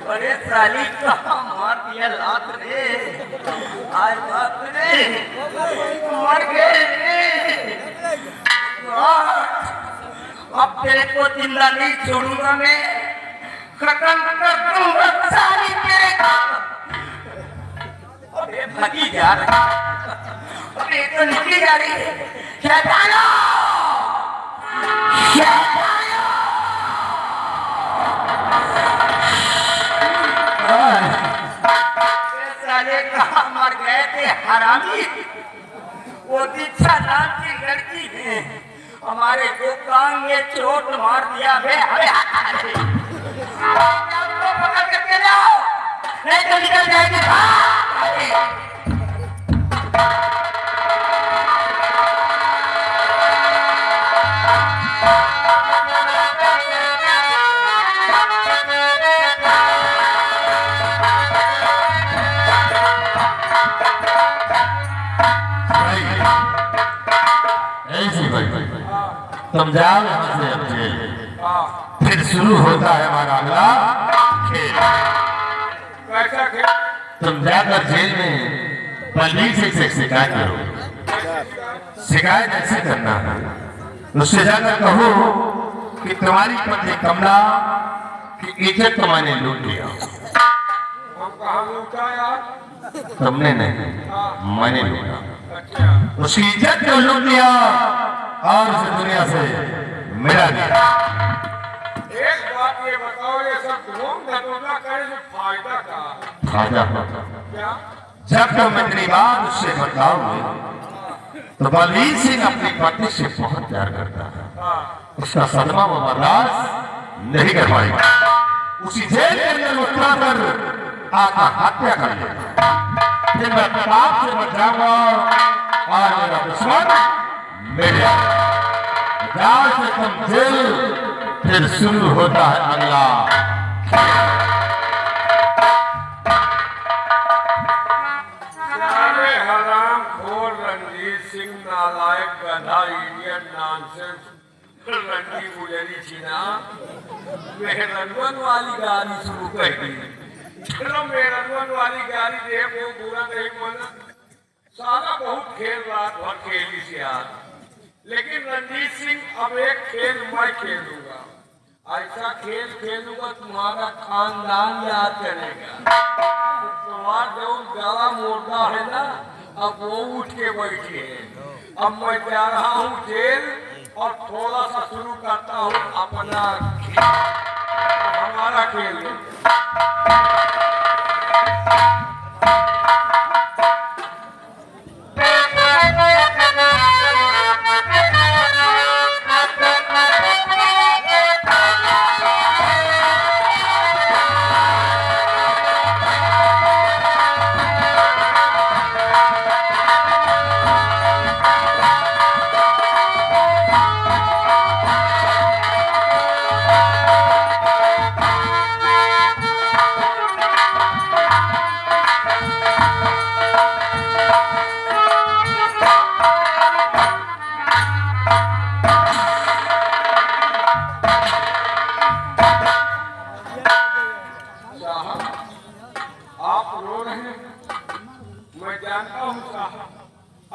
अरे साली कहाँ मार दिया लात रे, आज बात रे मर गए रे। अब तेरे को जिंदा नहीं छोड़ूंगा मैं, खत्म कर दूंगा सारी तेरे को। अबे भागी जा रही, अबे तो निकली जा रही है। शैतानो, शैतानो, साले कहाँ मर गए थे हरामी। वो दीक्षा नाम की लड़की ने हमारे को कान में चोट मार दिया। बे पकड़ करके जाओ, नहीं तो निकल जाएगी। तुम जाओ यहाँ से अब जेल, फिर शुरू होता है हमारा अगला खेल। कैसा खेल? तुम जाकर जेल में बलबीर सिंह से शिकायत करो। शिकायत ऐसे करना है, उससे जाकर कहो कि तुम्हारी पत्नी कमला की इज्जत तो मैंने लूट लिया। हम कहाँ लूटा यार? तुमने नहीं, मैंने लूटा। अच्छा, उसकी इज्जत को लूट लिया और उसे दुनिया से मिला दिया। एक बात ये बताओ, ये सब ढोंग धड़ोला करे से फायदा का? फायदा होता क्या? जब तुम इतनी बात उससे बताओगे तो बलबीर सिंह अपनी पत्नी से बहुत प्यार करता है। उसका सदमा वो बर्दाश्त नहीं कर पाएगा, उसी जेल के अंदर उठा कर आत्महत्या कर लेगा। फिर मैं प्रताप से बच जाऊंगा और मेरा दुश्मन मेरे जाओ से तुम जेल, फिर शुरू होता है अगला। अरे हराम खोर रणजीत सिंह नालायक गधा इंडियन नॉनसेंस रंडी गुजरी थी ना, मेहरनवन वाली गाड़ी शुरू कर दी। चलो मेहरनवन वाली गाड़ी दे वो बुरा नहीं माना, सारा बहुत खेल रात भर खेली से यार। लेकिन रणजीत सिंह अब एक खेल मैं खेलूंगा, ऐसा खेल खेलूंगा तुम्हारा खानदान याद करेगा। तुम्हारा जो गला मोटा है ना, अब वो उठ के बैठे हैं। अब मैं जा रहा हूँ जेल और थोड़ा सा शुरू करता हूँ अपना खेल, हमारा खेल।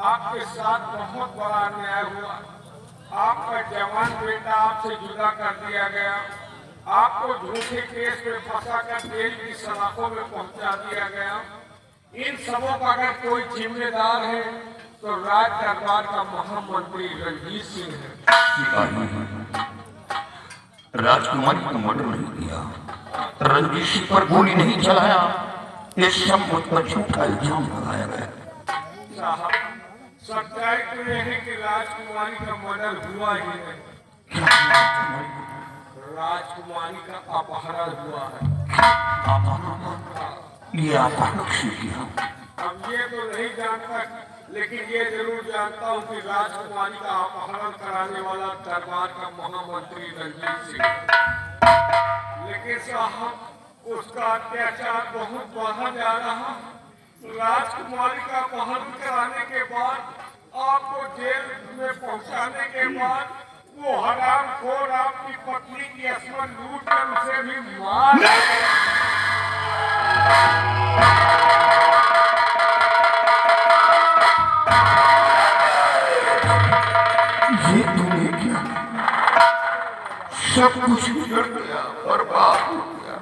आपके साथ बहुत बड़ा अन्याय हुआ। आपका जवान बेटा आपसे जुदा कर दिया गया, आपको झूठे केस में फंसा कर जेल की सलाखों में पहुंचा दिया गया। इन सबों का अगर कोई जिम्मेदार है तो राज दरबार का महामंत्री रणजीत सिंह है। राजकुमारी का मर्डर नहीं किया, रणजीत सिंह पर गोली नहीं चलाया, ये सब मुझ पर झूठा इल्जाम लगाया गया। साहब, सच्चाई तो यह है कि राजकुमारी का मर्डर हुआ ही नहीं, राजकुमारी का अपहरण हुआ है। ये अपहरण किया? अब ये तो नहीं जानता, लेकिन ये जरूर जानता हूँ कि राजकुमारी का अपहरण कराने वाला दरबार का महामंत्री रणजीत सिंह। लेकिन साहब, उसका अत्याचार बहुत बढ़ा जा रहा। राजकुमारी का अपहरण कराने के बाद आपको जेल में पहुंचाने के बाद वो हरामखोर आपकी पत्नी की असमत लूट कर उसे भी मार ये तूने क्या? सब कुछ बिगड़ गया, बर्बाद हो गया।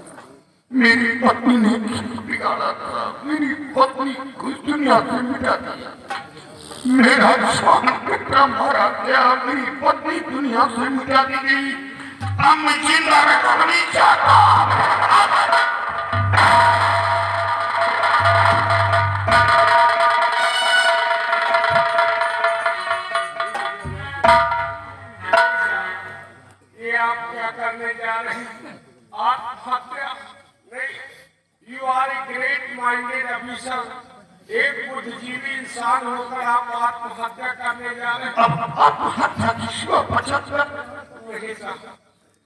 मेरी पत्नी ने बिगाड़ा था, मेरी पत्नी को इस दुनिया से मिटा दिया। मेरा स्वामी बेटा मारा गया, मेरी पत्नी दुनिया से मिटा दी गई। अब मैं जिंदा रहना नहीं चाहता। ये आप क्या करने जा रहे हैं? आत्महत्या नहीं। You are a great minded officer. एक बुद्धिजीवी इंसान होकर आप आत्महत्या करने जा रहे हैं। अब आत्महत्या की शिवा बचत नहीं साहब,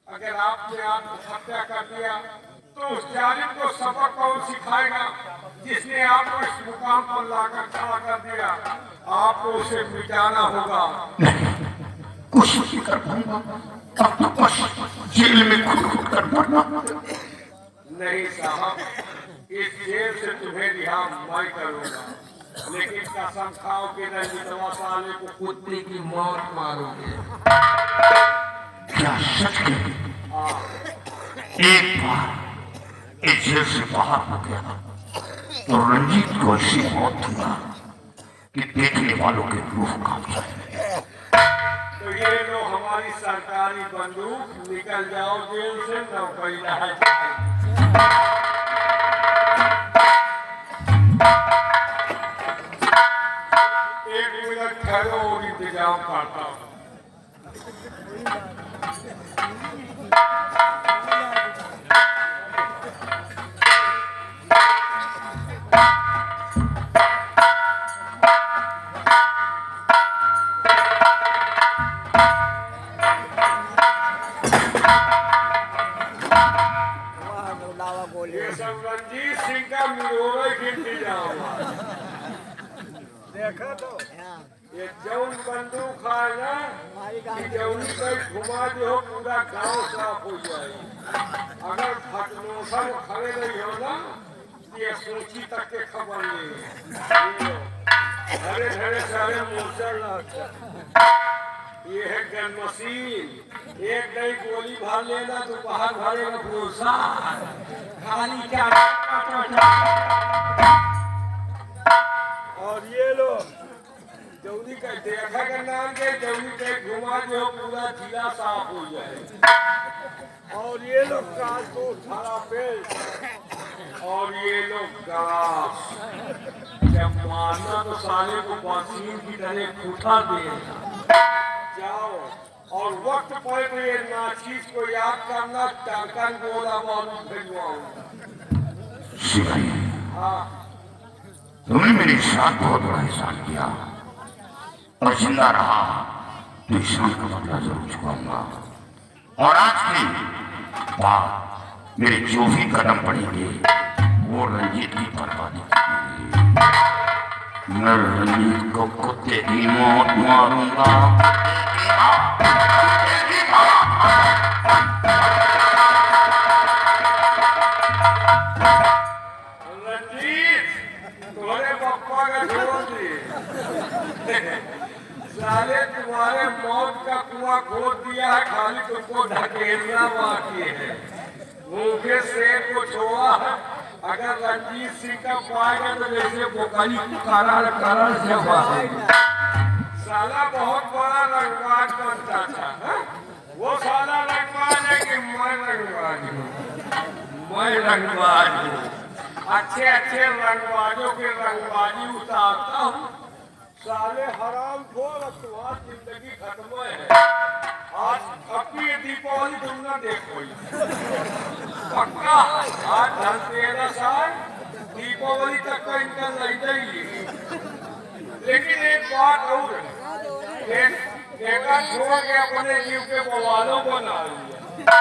अगर आपने आत्महत्या कर दिया तो उस जालिम को सबक कौन सिखाएगा जिसने आपको इस मुकाम पर लाकर खड़ा कर दिया? आपको उसे मिटाना होगा। कुछ नहीं कर पाऊंगा। अब तो बस जेल में खुद कर मरना। नहीं साहब, इस जेल से तुम्हें रिहा मैं करूंगा, लेकिन कसम खाओ कि रंजीतवा साले को कुत्ते की मौत मारोगे। क्या सच है? एक बार इस जेल से बाहर हो गया तो रंजीत को ऐसी मौत दूंगा कि देखने वालों के रूह कांप जाए। तो ये लो हमारी सरकारी बंदूक, निकल जाओ जेल से, नौकरी रह जाए। एक मिनट ठहरो और इंतजाम करता हूँ। ये सब रंजीत सिंह का मिलोरे के इंतजाम देखा तो ये जौन बंदूक है ना, जौनी कहीं घुमा दो पूरा गांव साफ हो जाए। अगर फटनोसा में खड़े नहीं हो ना, ये सोची तक के खबर नहीं। धरे धरे सारे मोर्चा ये है गन मशीन। एक नई गोली भर लेना तो बाहर भरेगा भरोसा खाली क्या। और ये लो जौनी का देखा का नाम के जौनी के घुमा दो पूरा जिला साफ हो जाए। और ये लोग काश को उठाना पे और ये लोग गाश जब मारना तो साले को बासीन की तरह उठा देगा। जाओ और वक्त पर तो ये नाचीज को याद करना, टंकन गोला बारूद भिजवाऊंगा। हाँ, तुमने मेरे साथ बहुत बड़ा एहसान किया और जिंदा रहा तो एहसान का बदला जरूर चुकाऊंगा। और आज के बाद मेरे जो भी कदम पड़ेंगे वो रंजीत की बर्बादी करेंगे। मैं रंजीत को कुत्ते की मौत मारूंगा। रंजीत तुम्हारे पप्पा का छोड़ दिए साले, तुम्हारे मौत का कुआं खोद दिया है, खाली तुमको ढकेलना बाकी है। भूखे शेर को छोड़ा है। अगर रंजीत सिंह का पाएगा तो जैसे बोकाली कारण से साला बहुत बड़ा रंगबाज बनता था। वो साला रंगबाज है कि मैं रंगबाज हूँ? मैं रंगबाज हूँ। अच्छे अच्छे रंगबाजों के रंगबाजी उतारता हूँ। साले हराम खोर, अब तुम्हारी जिंदगी खत्म है। आज अपनी दीपावली तुम ना देखो पक्का। आज धनतेरस है, दीपावली तक का इनका नहीं जाएगी। लेकिन एक बात और देखा छोड़ के अपने जीव के बवालों को ना लिया।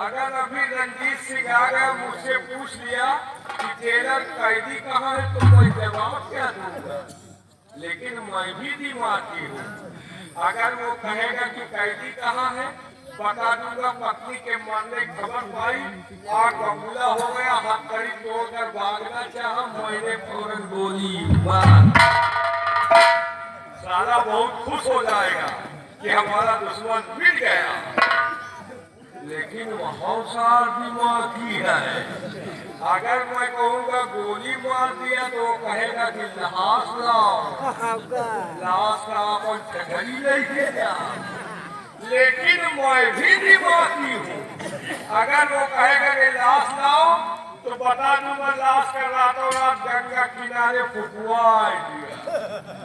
अगर अभी रंजीत सिंह आ गया मुझसे पूछ लिया कि जेलर कैदी कहाँ है तो कोई जवाब क्या दूंगा? लेकिन मैं भी दिमागी हूँ। अगर वो कहेगा कि कैदी कहाँ है, बता दूंगा पत्नी के मरने की खबर पाई, आग बबूला हो गया, हथकड़ी तोड़कर भागना चाहा, मैंने फौरन गोली मार। साला बहुत खुश हो जाएगा कि हमारा दुश्मन मिट गया। लेकिन वो हौसला दिमागी है। अगर मैं कहूँगा गोली मार दिया तो वो कहेगा कि लाश लाओ, लाश का अपन ठगड़ी लेके जा। लेकिन मैं भी दिमागी हूँ। अगर वो कहेगा कि लाश लाओ तो बता दूंगा लाश का रातों रात गंगा किनारे फुकवा दिया।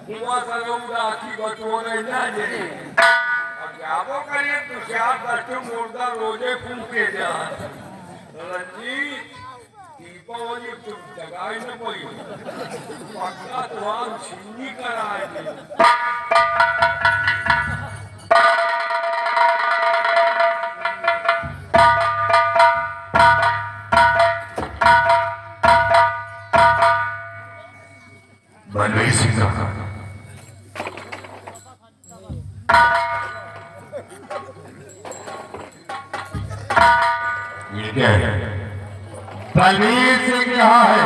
हुआ सलोग राखी बटोरे ना जे। अब वो करिए तो चार बच्चों मुर्दा रोजे फूके जा। रंजीत दीपावली तुम जगाई न पड़ी, पक्का तुम्हार छिन्नी कराएंगे। बलवीर सिंह ये क्या है? बलवीर सिंह यहाँ है।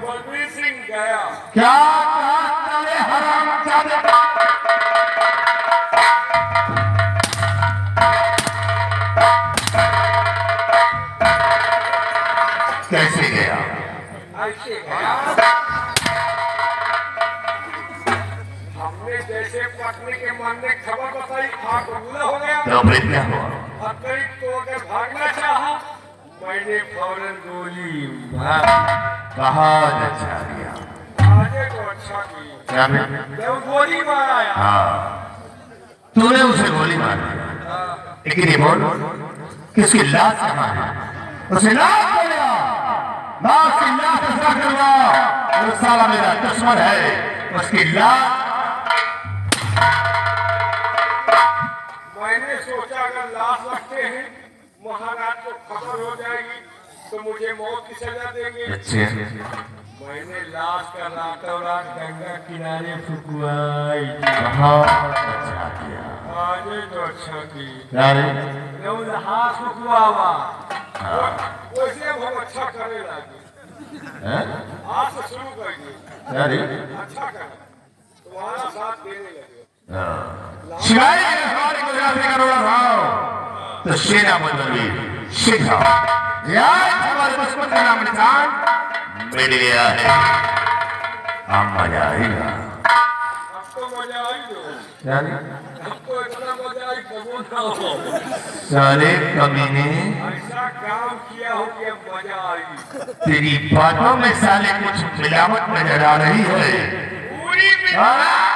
बलवीर सिंह गया। क्या काले हरामजादे? कैसे गया? ऐसे गया। हमने जैसे पत्नी के मरने की खबर बताई, आग बबूला हो गया। तो फिर क्या हुआ? हथकड़ी तोड़कर भागना चाहा, मैंने फौरन गोली मार। कहा अच्छा किया? आगे तो अच्छा की। क्या मैं? जब गोली मारा। हाँ, तूने उसे गोली मार दी। लेकिन ये बोल कि उसकी लाश कहाँ है? उसे लाश बोलिया, लाश की लाश ऐसा करूँगा। वो साला मेरा दुश्मन है, उसकी लाश। मैंने सोचा अगर लाश रखते हैं महाराज को खबर हो जाएगी तो मुझे मौत की सजा देंगे। अच्छे। मैंने लाश का रातों रात गंगा किनारे फुकवाई। बहुत अच्छा किया। आगे तो अच्छा की। क्या रे? जब लाश फुकवावा वैसे अब हम अच्छा करने लगे। हैं? आज से शुरू करिए, क्या रे? अच्छा कर, तुम्हारा साथ देने लगे। शिवाजी ने हमारे गुजरात में करोड़ा भाव तो शेरा बदलवीर सिंह यार हमारे बचपन का नाम निशान मिल गया है। अब मजा आएगा। अब तो मजा आई दो। क्या रे? अब तो इतना मजा आई कबूल ना हो। साले कमीने, ऐसा काम किया हो कि अब मजा आई। तेरी बातों में साले कुछ मिलावट नजर आ रही है। पूरी बात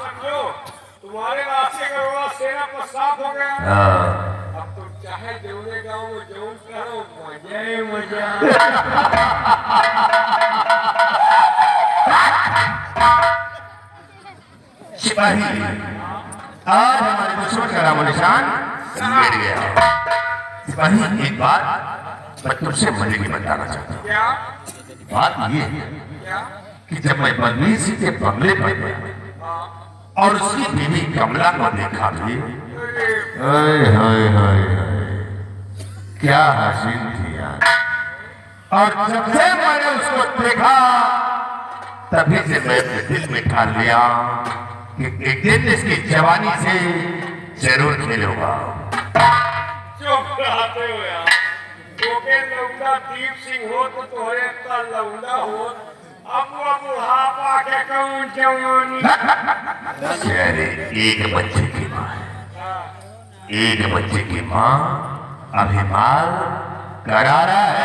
समझो, तुम्हारे रास्ते का रोड़ा सेना पर साफ हो गया। अब तुम चाहे जौने गाँव में जौन करो, मजा ही मजा। सिपाही आज हमारे दुश्मन का नाम निशान मिल गया है। सिपाही एक बात मैं तुमसे मजे की बताना चाहता हूँ। क्या? बात ये है क्या? कि जब मैं बलवीर सिंह के बंगले पर गया और उसकी बीवी कमला को देखा भी, हाय हाय हाय हाय, क्या हसीन थी यार। और जब से मैंने उसको देखा तभी से मैं अपने दिल में ठान लिया कि एक दिन इसकी जवानी से जरूर खेलूंगा। चुप रहते हो यार। तोके लौंडा दीप सिंह हो तो तोहरे का लौंडा हो। अब वो बुढ़ापा के कौन जवानी। अरे एक बच्चे की माँ है, एक बच्चे की माँ अभी माल करा रहा है।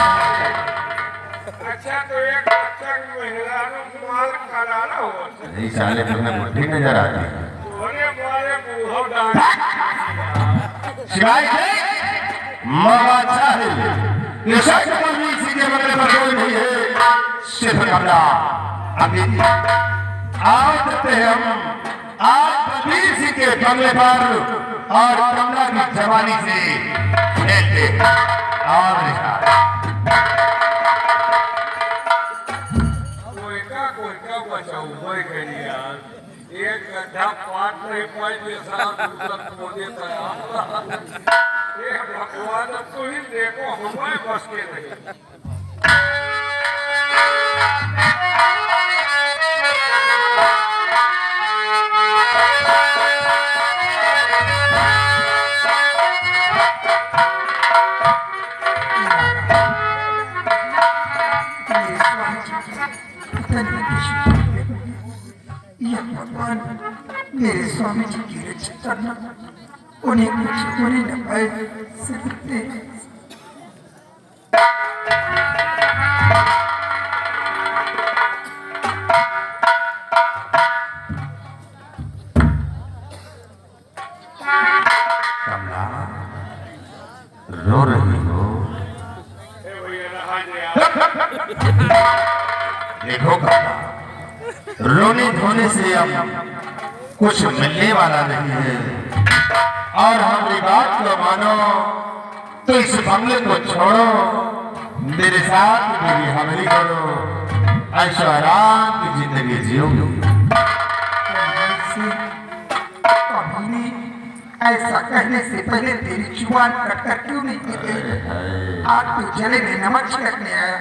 अच्छा तो एक बच्चा महिलाओं को माल कराना हो। नहीं साले तुम्हें बुद्धि नजर आती है। तोहरे मारे बूढ़ो डांग। शिवाय मवा चाहे ये शख्स बलवीर सिंह के बंगले पर कोई नहीं है, सिर्फ कमला। अभी आज देते हैं हम आज बलवीर सिंह के बंगले पर और कमला की जवानी से खेलते हैं। और कोई का बचाऊ भाई करी यार एक गड्ढा पाट नहीं पाई के साथ दूसरा खोदे तैयार ये भगवान अब तो ही देखो हमारे बस के नहीं भगवान मेरे स्वामी जी की रक्षा करना उन्हें कुछ होने न पाए सकते कमला रो रही हो देखो कमला रोने धोने से अब कुछ मिलने वाला नहीं है और हमारी बात को मानो तो इस बंगले को छोड़ो मेरे साथ मेरी हमली करो ऐशो आराम की जिंदगी जियोगे ऐसा कहने से पहले तेरी जुबान कटकर क्यों नहीं कहते आज तू जले में नमक छिड़कने आया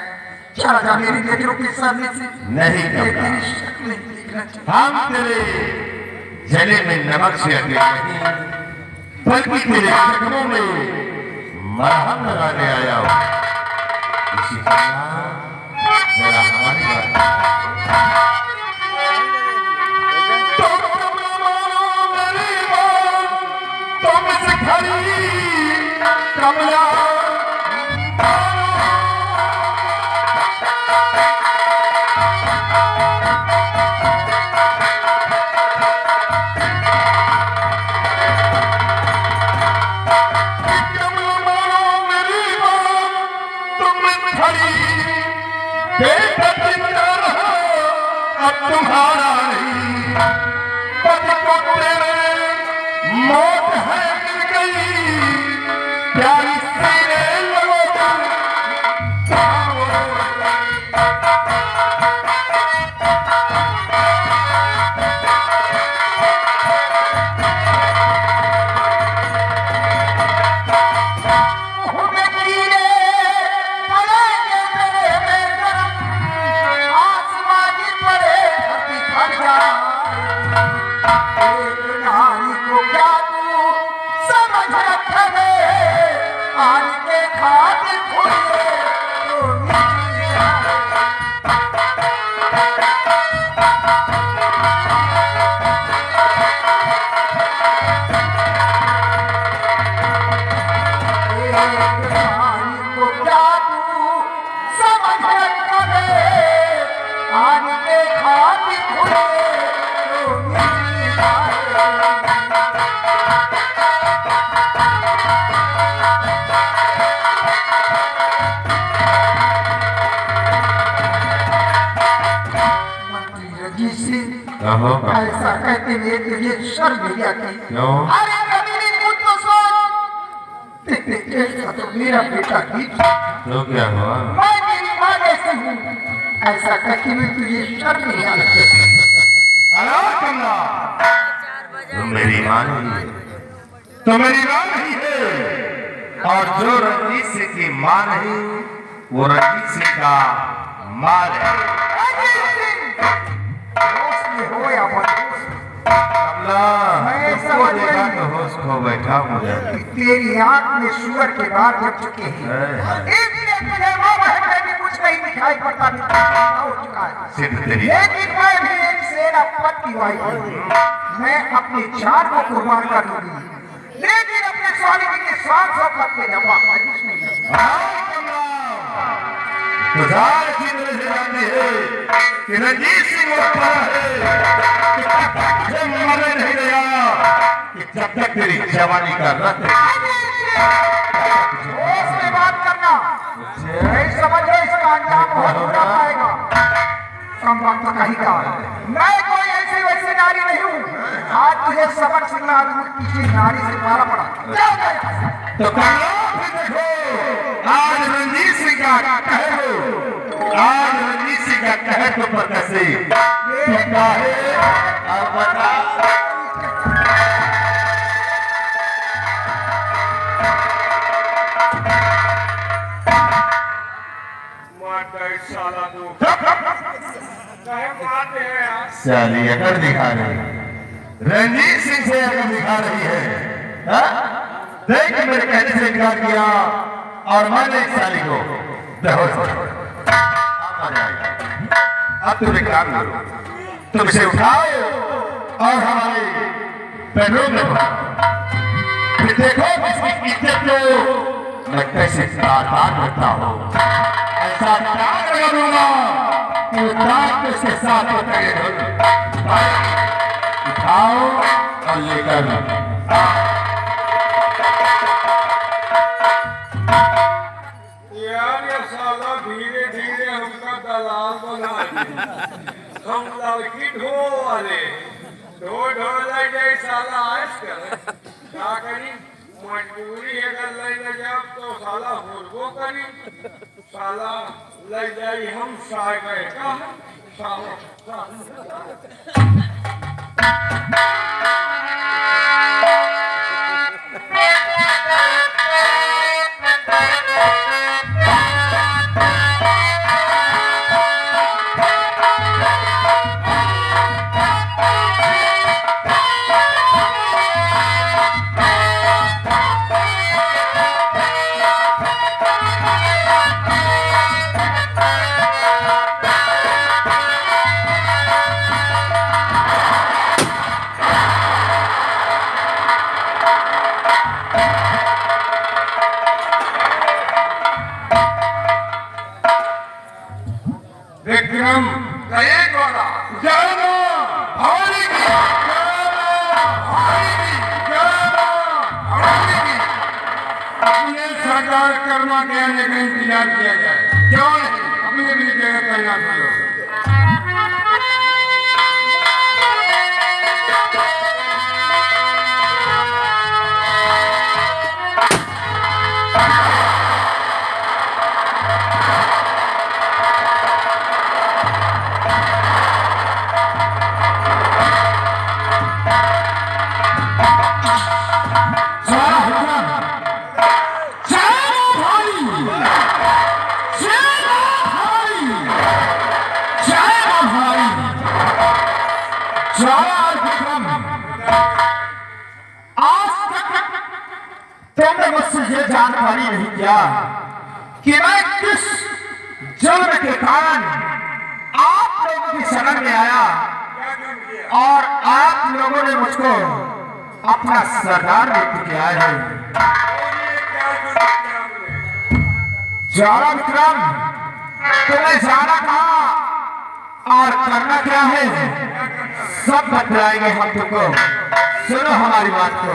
चला जा मेरी नजरों के सामने से नहीं तेरी शक्ल नहीं देखना चाहता हम तेरे जले में नमक से अकेले नहीं बल्कि तेरे जख्मों में मरहम लगाने आया हूं इसी तरह जरा हमारी बात कमला तुम्हारा नहीं पति को तेरे मौत है मिल गई प्यारी तेरे लोगों ऐसा कहते हुए तुझे शर्म नहीं आती अरे कभी नहीं कुछ तो सोच ऐसा तो मेरा बेटा ही तो क्या हुआ मैं तेरी माँ जैसी हूँ ऐसा कहते हुए तुझे शर्म नहीं आती कमला तुम मेरी माँ नहीं है तो मेरी माँ नहीं है और जो रणजीत सिंह की माँ नहीं वो रणजीत सिंह का माल है हो या कमला तुमको देखा तो होश खो बैठा मुझे तेरी आंख में शुगर के बाल जग चुके हैं इसलिए तुझे माँ बहन में भी कुछ नहीं दिखाई पड़ता हो चुका है सिद्ध तेरी लेकिन मैं भी एक सेनापति की वाई हूँ मैं अपनी जान को कुर्बान कर दूंगी लेकिन अपने स्वामी जी के साथ साथ के दबा हरीश नहीं तो जार की तरह से जानती है कि रणजीत सिंह उठा है कि तब तक जब मरने नहीं गया कि जब तक तेरी जवानी का रत उसमें बात करना नहीं समझ रहे इसका अंजाम बहुत बुरा पाएगा कम वक्त तो कहीं का मैं कोई ऐसी वैसी नारी नहीं हूँ आज तुझे सबक सिखला किसी नारी से मारा पड़ा तो देखो आज रणजीत सिंह का कहे हो आज रणजीत सिंह सिंह का कहर तुम पर कैसे टूटा है अब बता। साला तू कहे मारते हैं यार। साली अकड़ दिखा रही रणजीत सिंह से अकड़ दिखा रही है। हाँ? देख मेरे कहने से इनकार किया और मैंने एक साली को बेहोश कर दिया। अब तुम एक काम करो, तुम इसे उठाओ और हमारे बेडरूम में पहुंचाओ। फिर देखो इसकी इज्जत को मैं कैसे तार करता हूँ। ऐसा तार लगा दूंगा कि वो तार को इसके साथ होते उठाओ और लेकर यार ये साला धीरे धीरे हमका दलाल बना दिया। हम लड़की ढो वाले ढो लग जाए साला आयस कर क्या करी मजबूरी है अगर ले जाओ तो साला होलबो करी साला ले जाए हम साय गए का साला विक्रम गए कोला जानो हमारी की अपने सरकार कर्मा के आने का इंतजार किया जाए। क्यों नहीं अपनी अपनी जगह तैनात करो। तुमने मुझसे ये जानकारी नहीं किया कि मैं किस जुल्म के कारण आप लोगों की शरण में आया और आप लोगों ने मुझको अपना सरदार नियुक्त किया है। जाना विक्रम, तुम्हें जाना कहाँ और करना क्या है सब बतलाएंगे हम तुमको। सुनो हमारी बात को।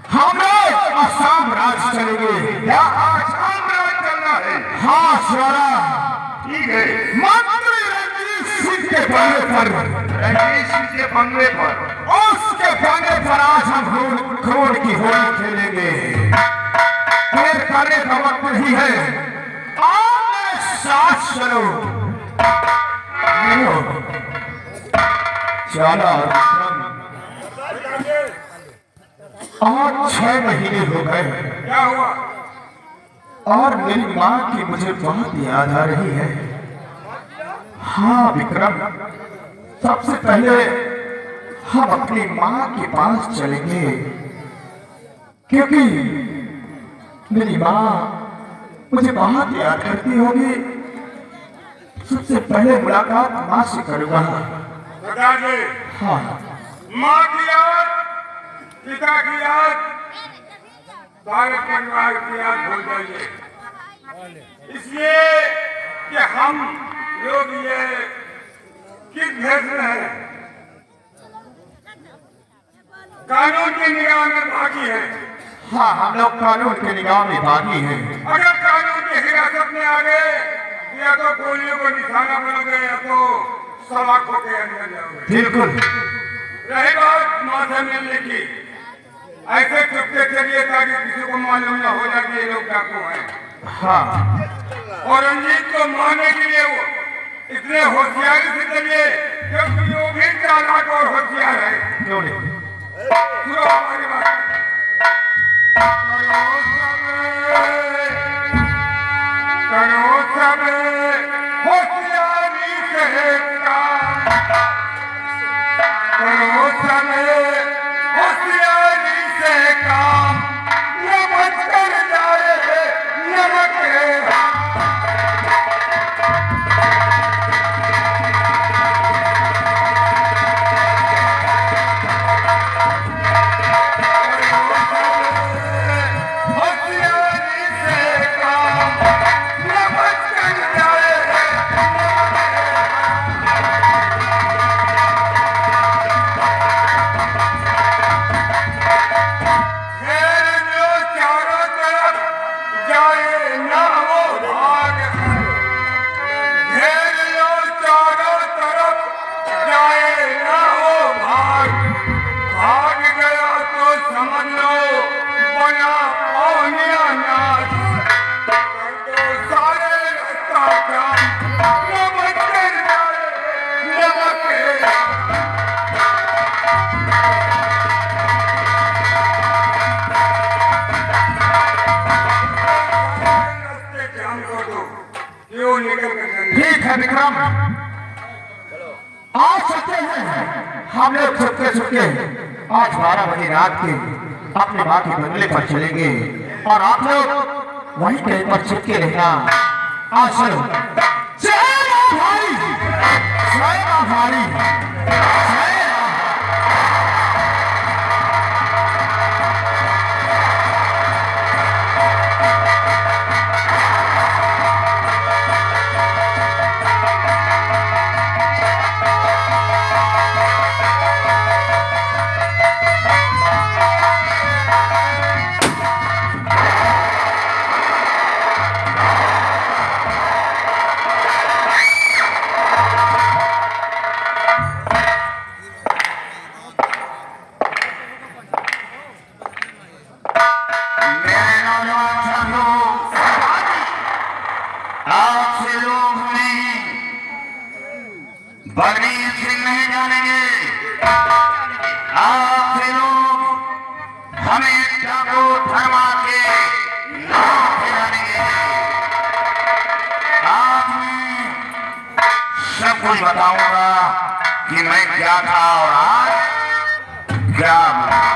हमें आसाम राज चलेंगे। क्या आसाम राज चलना है? हाँ श्वारा, ठीक है। मंत्री रणजीत सिंह के बंगले पर, रणजीत सिंह के बंगले पर, उसके बंगले पर आज हम करोड़ की होली खेलेंगे। फिर करने का वक्त नहीं है, आगे साथ चलो। चला और 6 महीने हो गए। क्या हुआ? और मेरी माँ की मुझे बहुत याद आ रही है। हाँ विक्रम, सबसे पहले हम अपनी माँ के पास चलेंगे, क्योंकि मेरी माँ मुझे बहुत याद करती होगी। सबसे पहले मुलाकात माँ से करूँगा। हाँ, माँ की याद, पिता की याद, सारे परिवार की याद भूल जाइए। इसलिए कि हम लोग ये किस भेष में हैं, कानून की निगाह में बागी है। हाँ, हम लोग कानून के निगाह में बागी हैं। अगर कानून की हिरासत में आ गए, या तो गोलियों को निशाना बनोगे या तो सलाखों के अंदर जाओगे। बिल्कुल। रही बात माँ से मिलने की, ऐसे चुपके चलिए ताकि किसी को मालूम न हो जाए कि ये लोग डाकू हैं। हाँ, और रंजीत को मारने के लिए वो इतने होशियारी से चलिए, क्योंकि वो भी चालाक और होशियार है। क्यों नहीं? सुनो हमारी बात। करो सब होशियारी से काम, करो सब होशियारी से काम, नमक कर जाए नमक के ठीक है विक्रम, आज चलते हैं हम लोग छुपके छुपके आज 12 बजे रात के अपने माँ के बंगले पर चलेंगे और आप लोग वहीं कहीं पर छुपके रहना। आज चलो जय भाई जय भाई बलवीर सिंह नहीं जानेंगे। आपसे लोग हमें जागो धर्मा के नाम से जानेंगे। आज मैं सब कुछ बताऊंगा कि मैं क्या था और आज क्या हूं।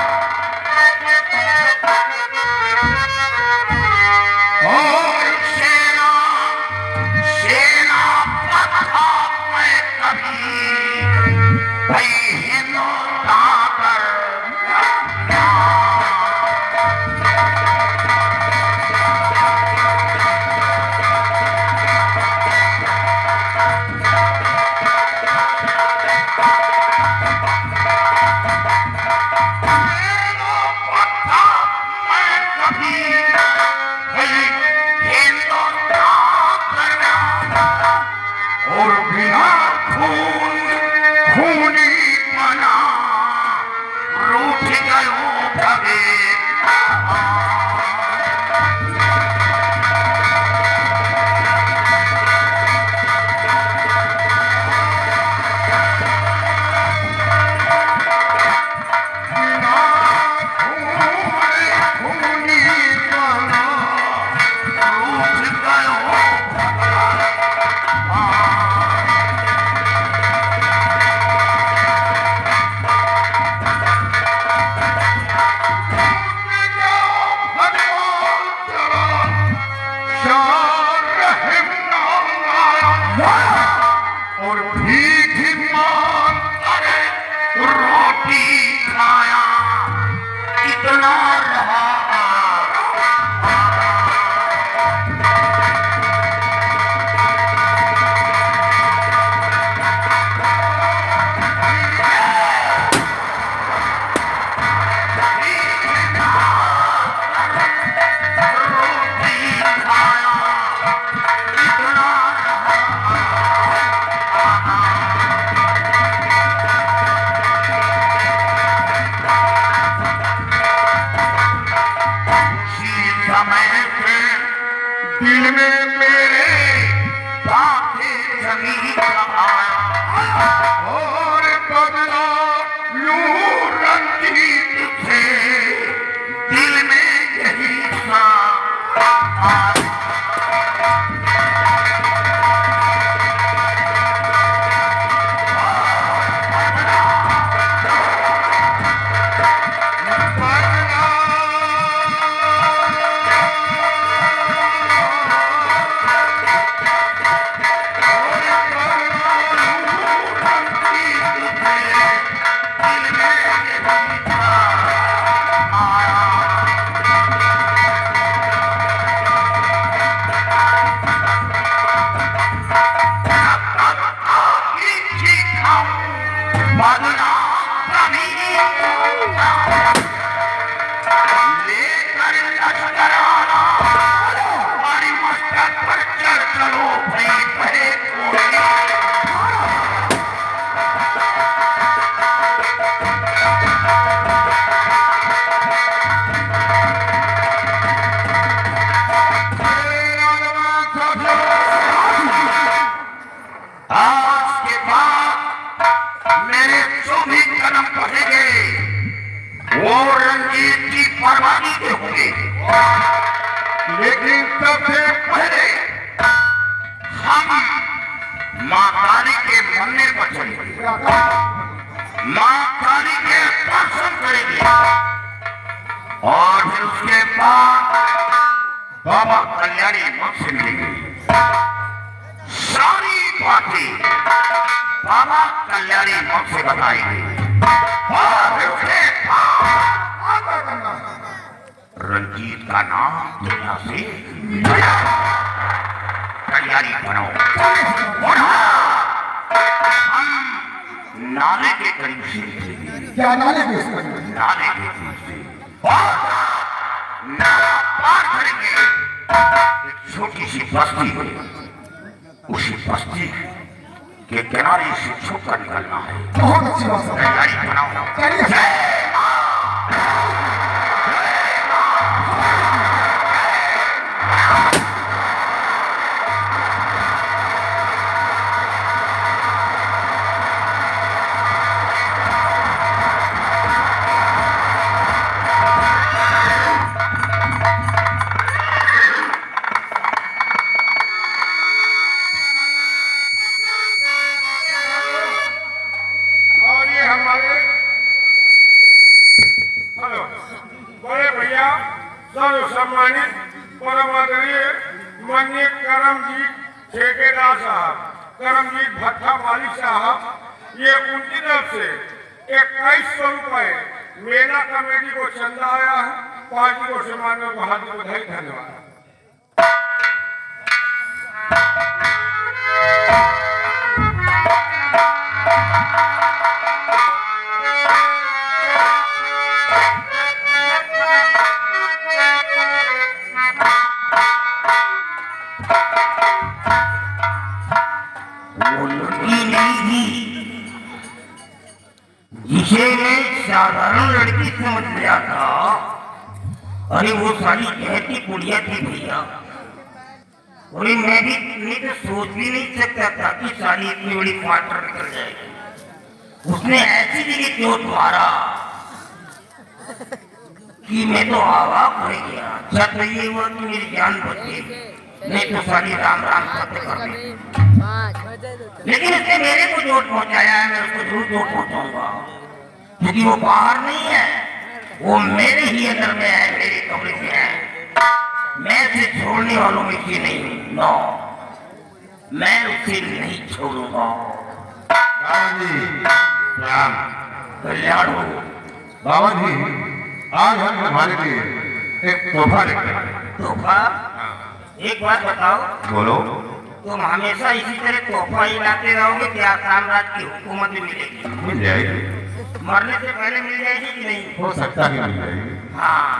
लेकिन सबसे पहले हम मां काली के मंदिर पर चले। से मिलेंगे। सारी बातें बाबा कल्याणी मठ से बताएंगे। और फिर उसके रंजीत का नाम दुनिया से मिटाया। तैयारी बनो। और हम नाले के करीब से निकलेंगे। क्या नाले के उसमें? नाले के करीब से नाला पार करेंगे। एक छोटी सी बस्ती है, उसी बस्ती के किनारे से छुप कर निकलना है। बहुत अच्छी बात है। तैयारी बनाओ। चलिए। सम्मानित परम आदरणीय माननीय करमजीत ठेकेदार साहब, करमजीत भट्टा मालिक साहब, ये उनकी तरफ से 2100 रुपए मेला कमेटी को चंदा आया है। पार्टी को सम्मान और बहादुर बधाई। धन्यवाद। जिसे मैं साधारण लड़की समझ लिया था, अरे वो सारी कहती कुड़िया थी भैया। अरे मैं तो सोच भी नहीं सकता था कि सारी इतनी बड़ी फाटर निकल जाएगी। उसने ऐसी जगह चोट मारा कि मैं तो आवाक हो गया। अच्छा तो ये हुआ कि मेरी जान बच गई, नहीं तो सारी राम राम करते कर दी। लेकिन उसने मेरे को चोट पहुंचाया है, मैं उसको जरूर चोट पहुंचाऊंगा, क्योंकि वो बाहर नहीं है, वो मेरे ही अंदर में है, मेरे कमरे में है। मैं उसे छोड़ने वालों में से नहीं हूँ। नो, मैं उसे नहीं छोड़ूंगा। बाबा जी राम कल्याण हो। बाबा जी, आज हम तुम्हारे लिए एक तोहफा लेकर आए। तोहफा? एक बात बताओ, बोलो। तुम हमेशा इसी तरह तोहफा ही लाते रहोगे, क्या साम्राज्य की हुकूमत भी मिलेगी? मिल जाएगी। मरने से पहले मिल जाएगी कि नहीं? हो सकता है मिल जाएगी। हाँ।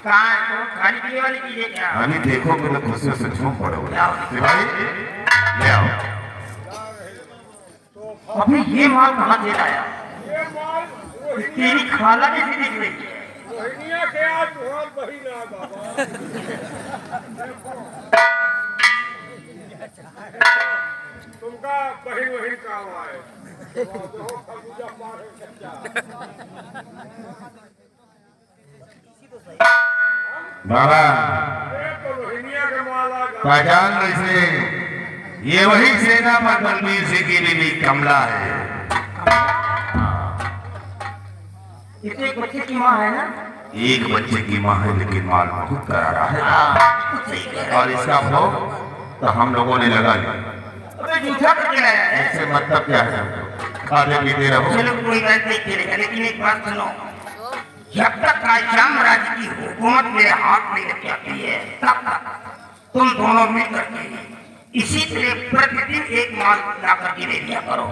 कहाँ है तो खाने पीने वाली चीजें क्या? अभी देखोगे तो खुशियों से झूम पड़ोगे। लाओ। सिपाही ले आओ। अभी ये माल कहाँ से लाया? ये माल तेरी खाला कैसी दिख रही है? बहनिया के आज तुम्हार बहिन है बाबा। तुमका बहिन वही काम आए। बाबा तो बहनिया के माला पहचान इसे, ये वही सेनापति बलबीर सिंह की बीवी कमला है। ये तो एक बच्चे की माँ है ना? एक बच्चे की माँ है, लेकिन माल बहुत करारा है। सही कह रहा है। और इसका भोग तो हम लोगों ने लगा लिया। अबे जूठा करके लाया है। इससे मतलब क्या है? खाते पीते रहो। चलो कोई बात नहीं चलेगा, लेकिन एक बात सुनो, जब तक साम्राज्य की हुकूमत मेरे हाथ में लग जाती है, तब तक तुम दोनों मिलकर के इसी तरह प्रतिदिन एक माल ला करके दे दिया करो।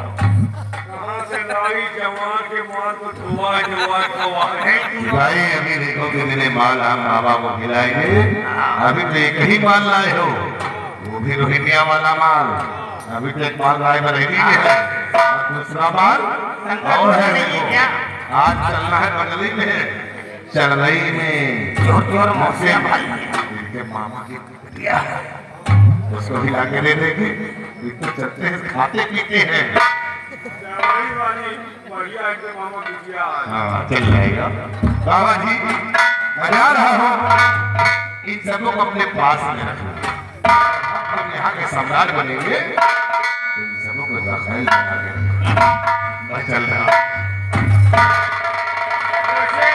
कहाँ से लाई जवान के माल को धुआ है। भाई अभी देखो कि मेरे माल हम बाबा को खिलाएंगे। अभी तो एक ही माल लाए हो, वो भी रोहिंग्या वाला माल। अभी तो एक माल लाए बरेली में है, और दूसरा माल और है। देखो आज चलना है बंगली में, चलई में जोर मौसिया भाई इनके मामा की बिटिया है, उसको भी लाके दे देंगे। तो चलते हैं, खाते पीते हैं। जवानी वाली बढ़िया इनके मामा बिटिया है। हाँ चल जाएगा। बाबा जी मैं जा रहा हूँ, इन सबों को अपने पास में रखना। हम यहाँ के सम्राट बनेंगे, तो इन सबों को रखाई बना के रखना। मैं चल रहा। वैसे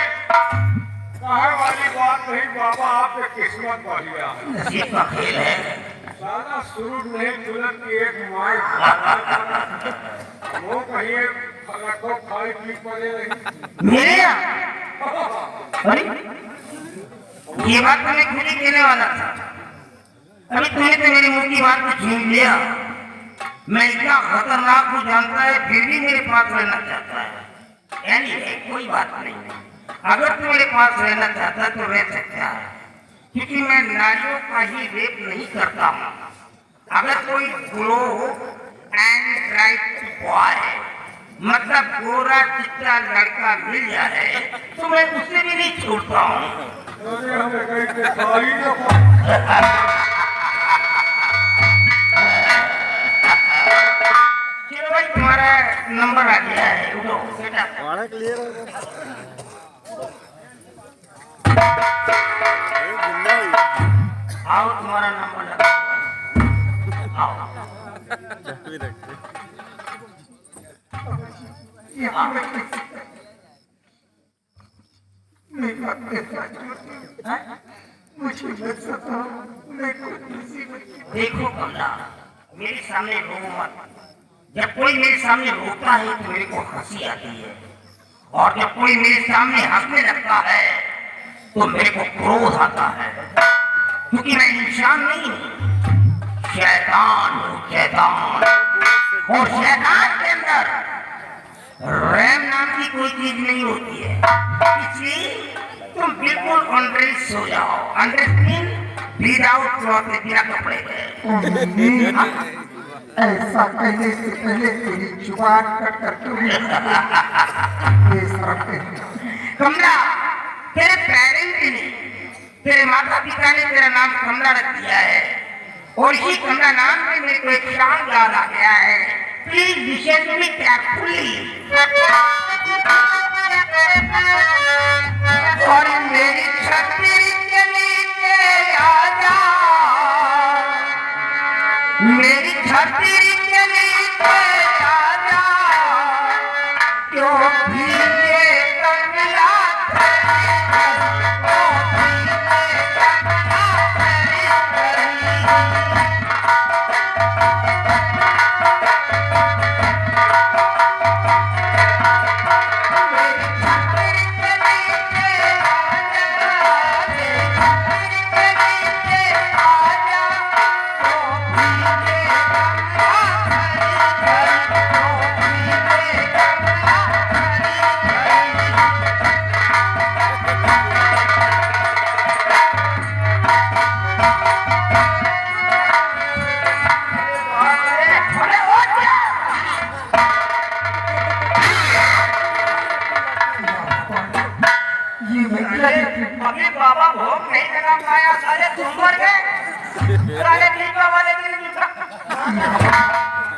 कहे वाली बात नहीं बाबा, आपके किस्मत बढ़िया है। नसीब का खेल है। सारा शुरू नहीं तुरंत की एक माई वो कहीं रखो खाई पी पड़े नहीं। मेरे यहाँ अरे ये बात तो मैं खुद ही कहने वाला था। अभी तुमने तो मेरे मुंह की बात को छीन लिया। मैं इतना खतरनाक हूँ जानता है, फिर भी मेरे पास रहना चाहता है। यानी है कोई बात नहीं, अगर तू मेरे पास रहना चाहता है तो रह सकता है, क्योंकि मैं नारियों का ही रेप नहीं करता हूँ। अगर कोई ग्लो एंड राइट बॉय मतलब गोरा चिट्टा लड़का मिल जाए तो मैं उसे भी नहीं छोड़ता हूँ। अरे हमें कहीं के खाई ना चलो भाई तुम्हारा नंबर आ गया है, उठो बेटा। आओ तुम्हारा नंबर लगा। आओ देखो कमला, मेरे सामने रो मत। जब कोई मेरे सामने रोता है तो मेरे को हंसी आती है, और जब कोई मेरे सामने हंसने लगता है तो मेरे को क्रोध आता है, क्योंकि मैं इंसान नहीं हूँ, शैतान हूँ, शैतान। और शैतान के अंदर रैम नाम की कोई चीज नहीं होती है, इसलिए तुम बिल्कुल अनड्रेस सो जाओ। अंडरस्टैंड? विदाउट क्लॉथ, बिना कपड़े के। ऐसा कहने से पहले तेरी जुबान कट करके कमला, तेरे पेरेंट्स ने, तेरे माता पिता ने तेरा नाम कमला रख दिया है, और इसी कमला नाम में मेरे को एक शान याद आ गया है। Please listen to me carefully. और मेरी छतरी के नीचे आ जा, मेरी छतरी के नीचे आ जा, क्यों भीगे कमला अभी बाबा भोग नहीं लगा पाया, सारे तुम मर गए, सारे दीपा वाले दिन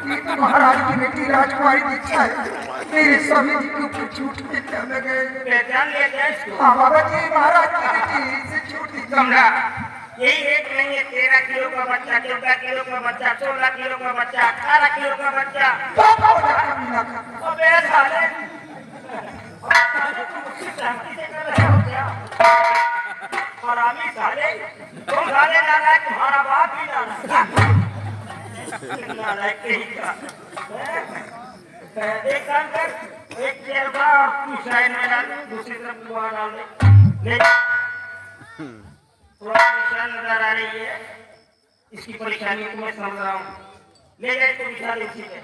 ये तो महाराज की बेटी राजकुमारी दीक्षा है। मेरे स्वामी जी के ऊपर झूठ क्या लगे। पहचान लिया क्या इसको? हाँ बाबा जी, महाराज की बेटी से झूठ कमला, यही रेट नहीं है। 13 किलो का बच्चा, 14 किलो का बच्चा, 16 किलो का बच्चा, 18 किलो का बच्चा। और आमी साले, तुम साले नालायक, तुम्हारा बाप भी नालायक कहीं का। एक काम कर, एक चेयर का और तू साइड में डाल, दूसरी तरफ वहाँ डाल दे। थोड़ा परेशान नजर आ रही है, इसकी परेशानी को मैं समझ रहा हूँ। ले जाए तो बिठा ले इसी पे।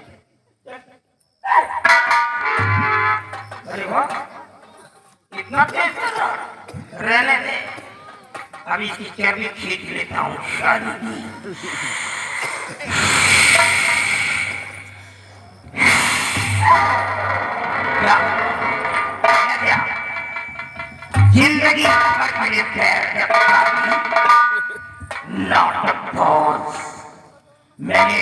अरे वाह, इतना तेज रहने दे, अभी इसकी चर्बी खींच लेता हूँ शादी की। क्या क्या जिंदगी भर के लिए प्यार नाटक बॉस, मैंने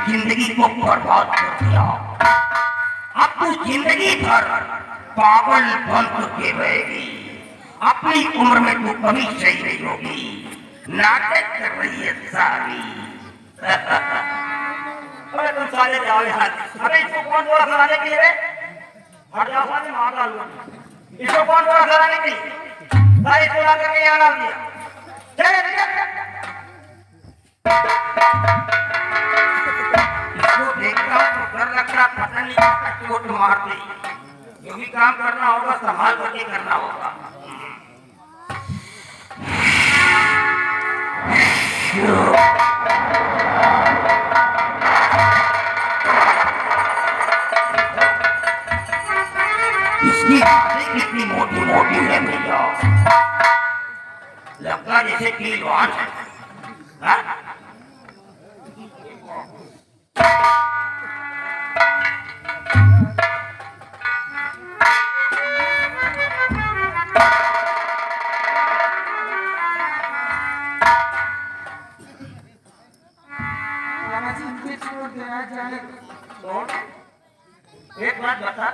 जिंदगी को बर्बाद कर दिया। अब तू जिंदगी भर पागल बन के रहेगी, अपनी उम्र में तू कभी सही नहीं होगी। नाटक कर रही है सारी। अरे तुम साले जाओ यार। अरे इसको कौन बोला खिलाने के लिए? हट जाओ साले, मार डालूंगा। इसको कौन बोला खिलाने के लिए? सारे इसको ला करके यहाँ डाल दिया। इसको देखता हूँ तो डर लगता, पता नहीं किसका चोट मार दे। जो भी काम करना होगा संभाल करके करना होगा। इसकी बातें कितनी मोटी मोटी है भैया, लगता जैसे पीलवान है। हाँ? एक बात बता,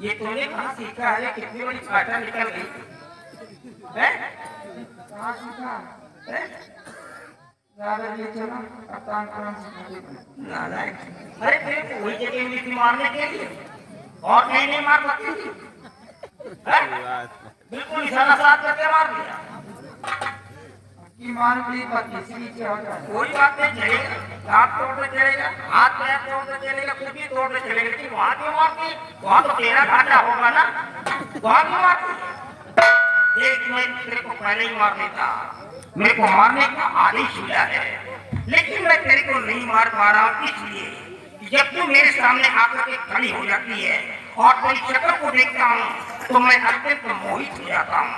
ये तूने कहाँ सीखा है? कितनी बड़ी काटा निकल गई है? नालायक। अरे तेरे को वही जगह मिली थी मारने के लिए और कहीं नहीं मार सकती थी? बिल्कुल इशारा साथ करके मार दिया। कोई बात नहीं, चलेगा। दांत तोड़ने चलेगा, हाथ पैर तोड़ने चलेगा, कुछ भी तोड़ने चलेगा, लेकिन वहां क्यों मारती? वहां तो तेरा घाटा होगा ना, वहां क्यों मारती? देख, मैं तेरे को पहले ही मार देता, मेरे को मारने का आदेश मिला है, लेकिन मैं तेरे को नहीं मार पा रहा हूँ इसलिए जब तू मेरे सामने आकर के खड़ी हो जाती है और तेरी शक्ल को देखता हूँ तो मैं अत्यंत मोहित हो जाता हूँ।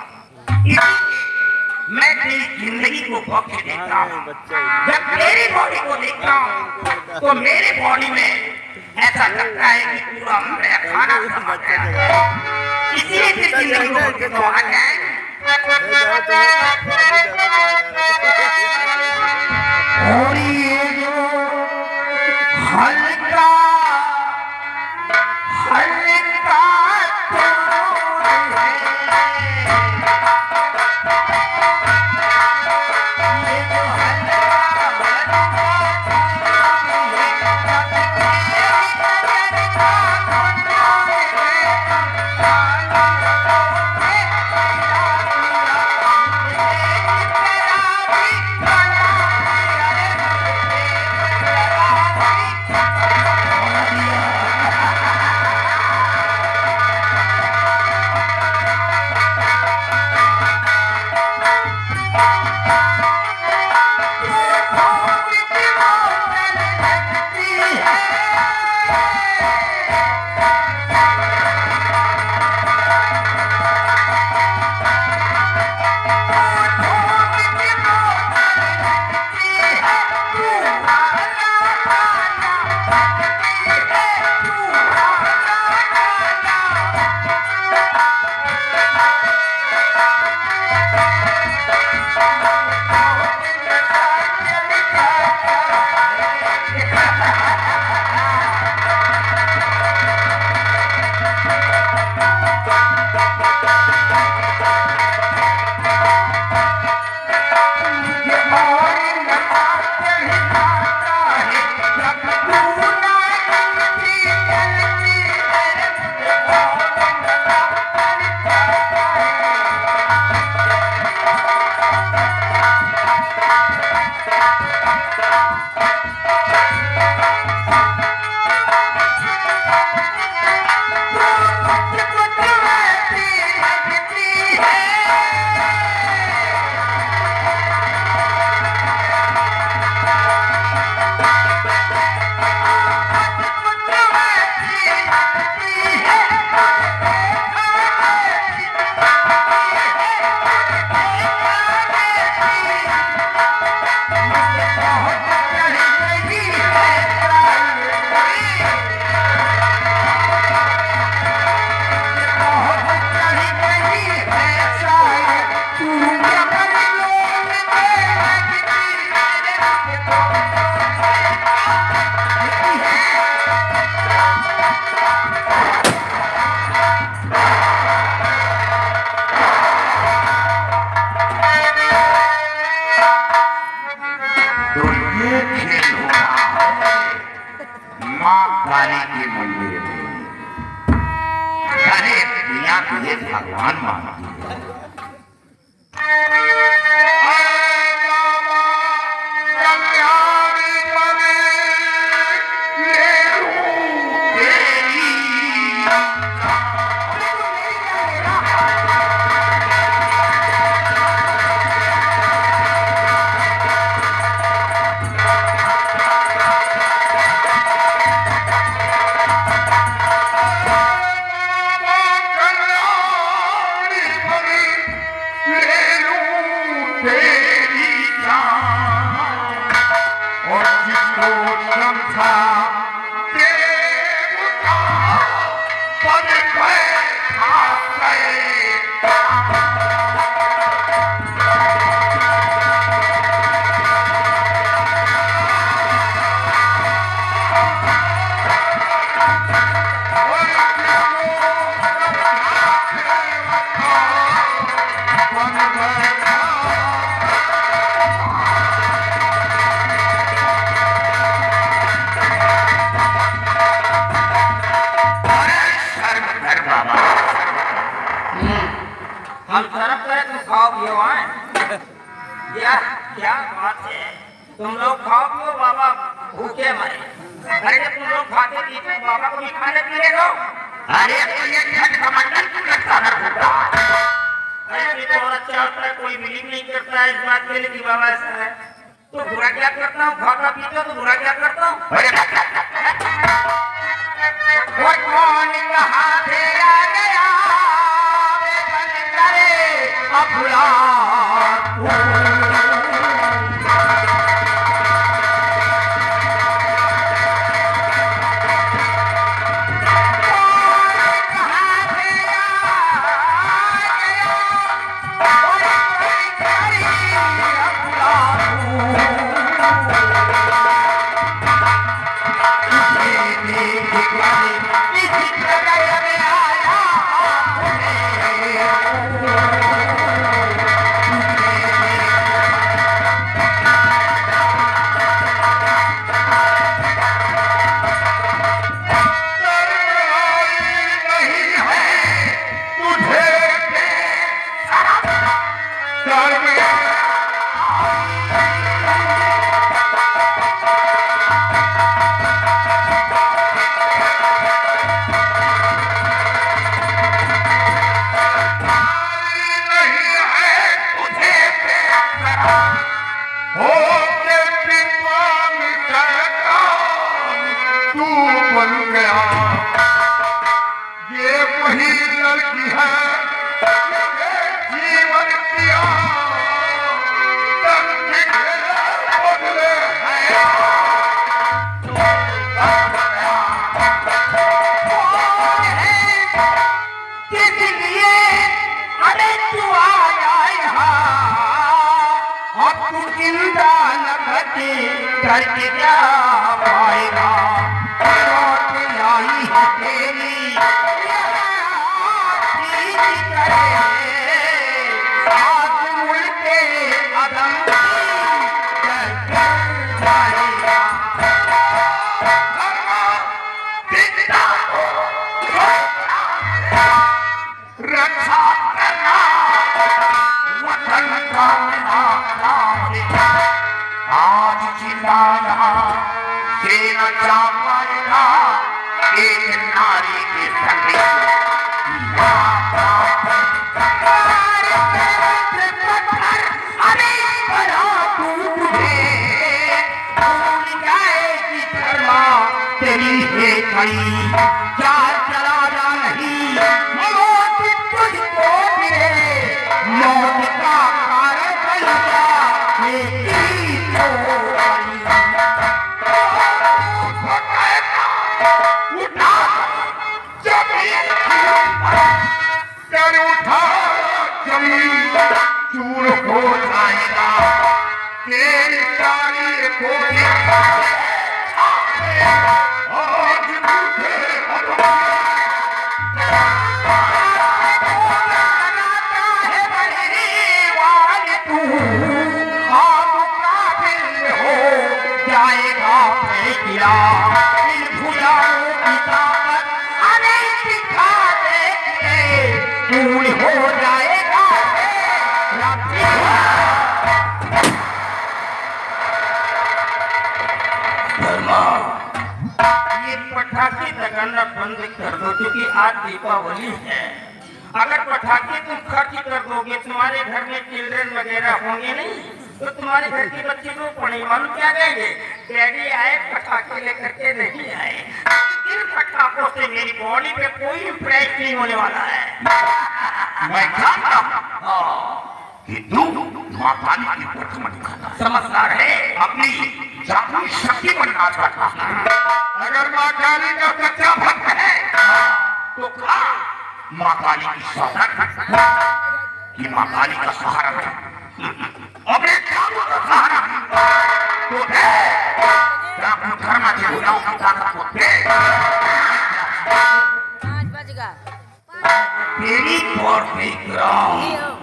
मैं तेरी जिंदगी को बख्श देता हूँ। जब तेरी बॉडी को देखता हूँ तो मेरे बॉडी में ऐसा लगता है कि पूरा मेरा खाना समा गया है। इसलिए तेरी जिंदगी को बख्श देता हूँ। और ये जो हल्का हल्का भगवान मानती है। मन करे तुम खाओ पियो आए क्या क्या बात है तुम लोग खाओ पियो बाबा भूखे मरे अरे जब तुम लोग खाते पीते बाबा को भी खाने पीने दो अरे तो ये छठ का मंडल क्यों लगता है भूखा अरे ये तो और अच्छा होता है कोई बिलीव नहीं करता है इस बात के लिए कि बाबा ऐसा है तो बुरा क्या करता हूँ खाता पीते हो तो बुरा क्या करता हूँ कौन कहा तेरा गया करे अफला करके क्या पाएगा लाई है तेरी आज मुल्के अदम रक्षा करना वतन का आज चिल्लाना देना जा पाएगा एक नारी के संग अरे बड़ा तुझे भूल जाएगी धर्मा तेरी है कई क्या चलाना नहीं मौत तुझको मिले मौत का कारण बनेगा चूर हो जाएगा तेरी तारी को आज मुझे जाएगा फेंकिया इन भुजाओं की ताकत अरे दिखा दे पूरी हो जाएगा ये पटाखे लगाना बंद कर दो क्योंकि आज दीपावली है अगर पटाखे तुम खर्च कर दोगे तुम्हारे घर में चिल्ड्रन वगैरह होंगे नहीं तो तुम्हारे घर के बच्चे को पढ़े मालूम क्या कहेंगे डैडी आए पटाखे लेकर के नहीं आए इन पटाखों से मेरी बॉडी पे कोई इम्पैक्ट नहीं होने वाला है मैं जानता हूँ कि तू माँ काली की प्रतिमा दिखाता समझदार है अपनी जादुई शक्ति बनना चाहता है अगर माँ काली का सच्चा भक्त है तो खा माँ काली की सहारा कि माँ काली का सहारा है अपने कामों का सहारा तो दे अपने धर्म के गुलाम की ताकत को दे 5 बजेगा तेरी पर देख रहा हूँ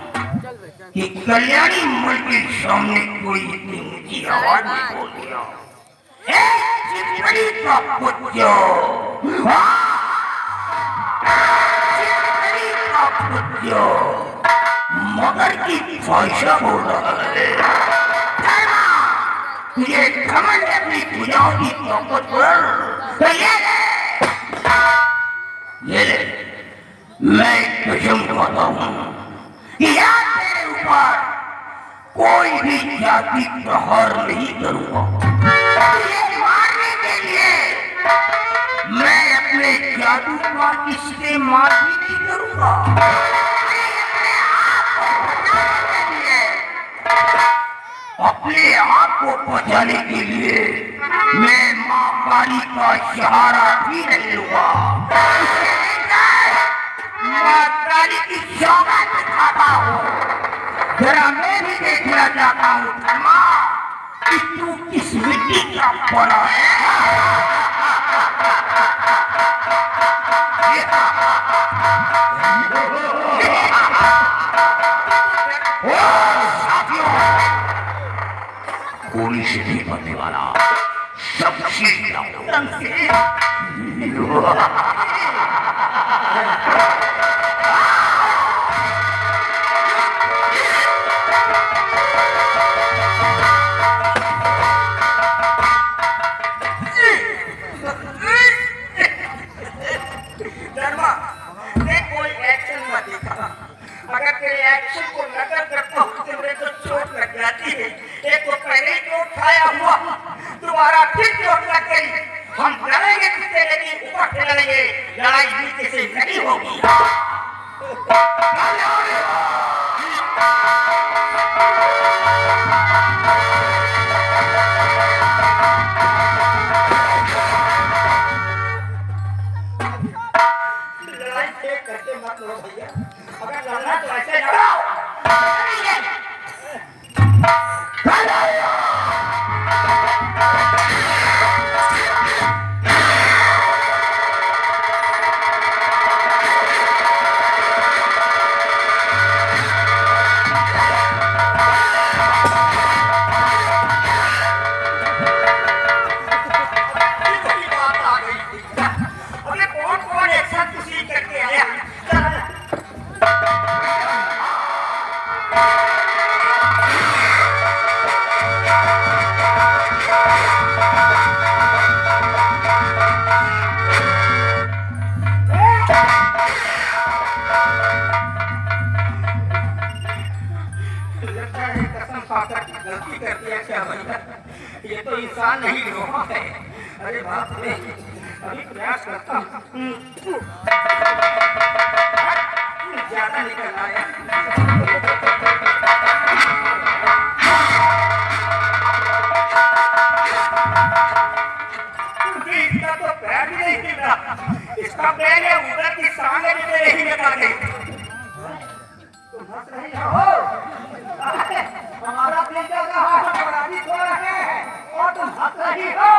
कि कल्याणी मल के सामने कोई इतनी ऊंची आवाज में बोल दिया चिपड़ी का पुत्र चिपड़ी का पुत्र मगर की ख्वाहिशा बोल रहा है। धर्मा, तुझे घमंड है अपनी भुजाओं की ताकत पर, तो ये ले, मैं कसम खाता हूं कि आज तेरे ऊपर कोई भी जाति प्रहार नहीं करूंगा। तुझे मारने के लिए मैं अपने जादू का इस्तेमाल भी नहीं करूंगा। अपने आप को बचाने के लिए मैं मां काली का सहारा भी नहीं लूंगा। मां काली की सौगात दिखाता हूँ। जरा मैं भी देखना चाहता हूँ धर्मा कि तू किस मिट्टी का बना है। गोली से नहीं बनने वाला शमशीर धर्मा, मैं कोई एक्शन मत दिखा। अगर तेरे एक्शन को नजर करता हूँ तो मेरे को चोट लग जाती है। एक तो पहले ही चोट खाया हुआ, दोबारा फिर चोट लग गई। हम लड़ेंगे किससे, लेकिन ऊपर से लड़ेंगे, लड़ाई नीचे से नहीं होगी। लड़ाई से करके मत लो भैया, अगर लड़ना तो ऐसे लड़ो। गलती कर दिया क्या भैया, ये तो इंसान नहीं लोहा है। अरे बाप रे, अभी प्रयास करता हूँ। ज्यादा निकल आया। इसका तो पैर भी नहीं हिल रहा, इसका पैर है उधर की सांग नहीं निकल गई। तुम हंस रही हो, हमारा दिल जल रहा है, बराबरी हो रहे हैं और तुम हंस रही हो।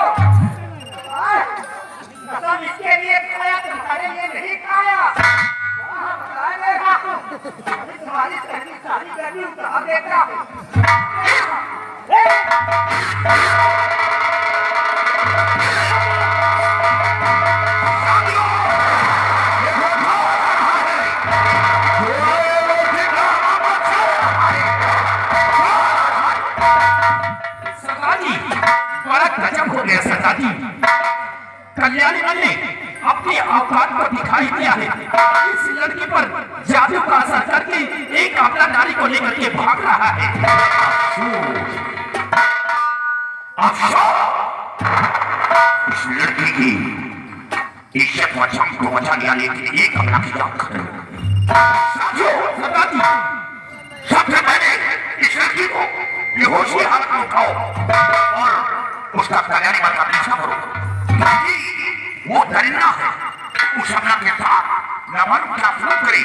कसम इसके लिए खाया, तुम्हारे लिए नहीं खाया। तुम्हारी पहली सारी गर्मी उतार देता। कल्याणी ने अपनी औकात को दिखाई दिया है। इस लड़की पर जादू का असर करके एक अपना नारी को लेकर के भाग रहा है। इस लड़की की इज्जत व शान को बचा लिया, लेकिन एक अपना की जान खड़े। सबसे पहले इस लड़की को बेहोशी हालत में उठाओ और उसका कल्याणी वाला का पीछा करो। वो दरिंदा है, उस हमला के साथ नमन का फूक करे,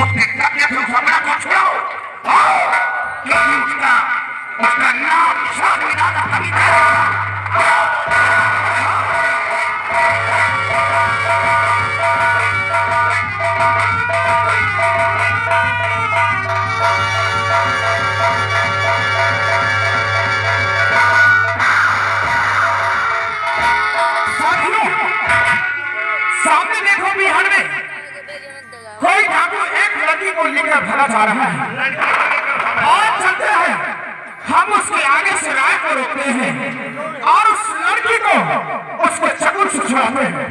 उसके कब्जे से उस हमला को छुड़ाओ। क्योंकि उसका नाम शाहविदादा कविता है। कोई डाकू एक लड़की को लेकर भागा जा रहा है और चलते हैं, हम उसके आगे से राय को रोकते हैं और उस लड़की को उसके चक्कर से छुड़ाते हैं।